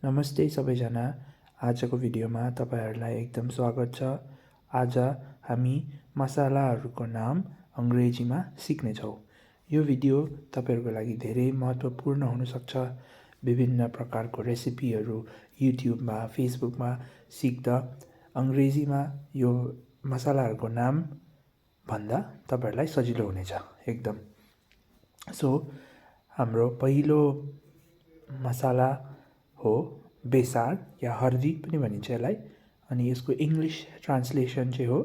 नमस्ते सबैजना। आजको भिडियोमा तपाईहरुलाई एकदम स्वागत छ। आज हामी मसालाहरूको नाम अंग्रेजीमा सिक्ने छौं। यो भिडियो तपाईहरुको लागि धेरै महत्त्वपूर्ण हुन सक्छ। विभिन्न प्रकारको रेसिपीहरू युट्युबमा, फेसबुकमा सिक्दा अंग्रेजीमा यो मसालाहरूको नाम भन्दा तपाईहरुलाई सजिलो हुनेछ एकदम। सो हाम्रो पहिलो मसाला हो बेसार या हर्दी पनि भनिन्छ यसलाई, अनि यसको इंग्लिश ट्रान्सलेसन चाहिँ हो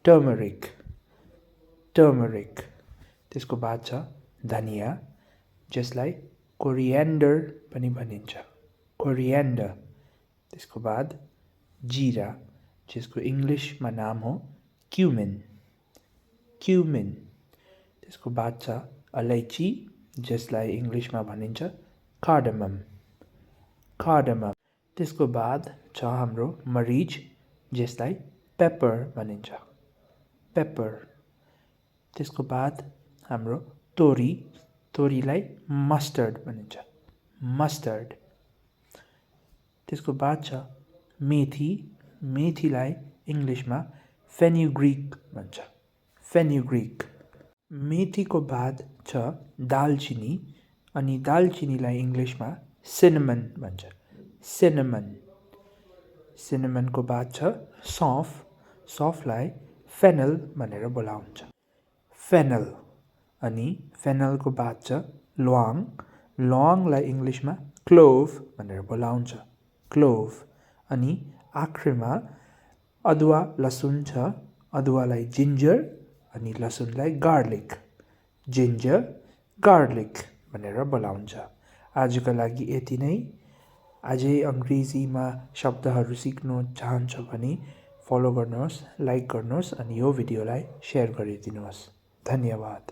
टर्मरिक। त्यसको बाद छ धनिया, जसलाई कोरिएन्डर पनि भनिन्छ, कोरिएन्डर। त्यसको बाद जीरा, जसको इंग्लिशमा नाम हो क्युमिन। त्यसको बाद छ अलैची, जसलाई इंग्लिशमा भनिन्छ कार्डमम। त्यसको बाद छ हाम्रो मरिच, जसलाई पेपर भनिन्छ, पेपर। त्यसको बाद हाम्रो तोरीलाई मस्टर्ड भनिन्छ, मस्टर्ड। त्यसको बाद छ मेथीलाई इंग्लिशमा फेन्युग्रीक भन्छ, फेन्युग्रीक। मेथीको बाद छ दालचिनी, अनि दालचिनीलाई इंग्लिशमा सिनेमन भन्छ, सिनेमन। सिनेमनको बाद छ सौफलाई फेनल भनेर बोलाउँछ, फेनल। अनि फेनलको बाद छ ल्वाङलाई इंग्लिशमा क्लोभ भनेर बोलाउँछ, क्लोभ। अनि आखिरमा अदुवा लसुन छ, अदुवालाई जिन्जर अनि लसुनलाई गार्लिक, जिन्जर गार्लिक भनेर बोलाउँछ। आजको लागि यति नै। अझै अंग्रेजीमा शब्दहरू सिक्न चाहन्छ भने फलो गर्नुहोस्, लाइक गर्नुहोस् अनि यो भिडियोलाई शेयर गरिदिनुहोस्। धन्यवाद।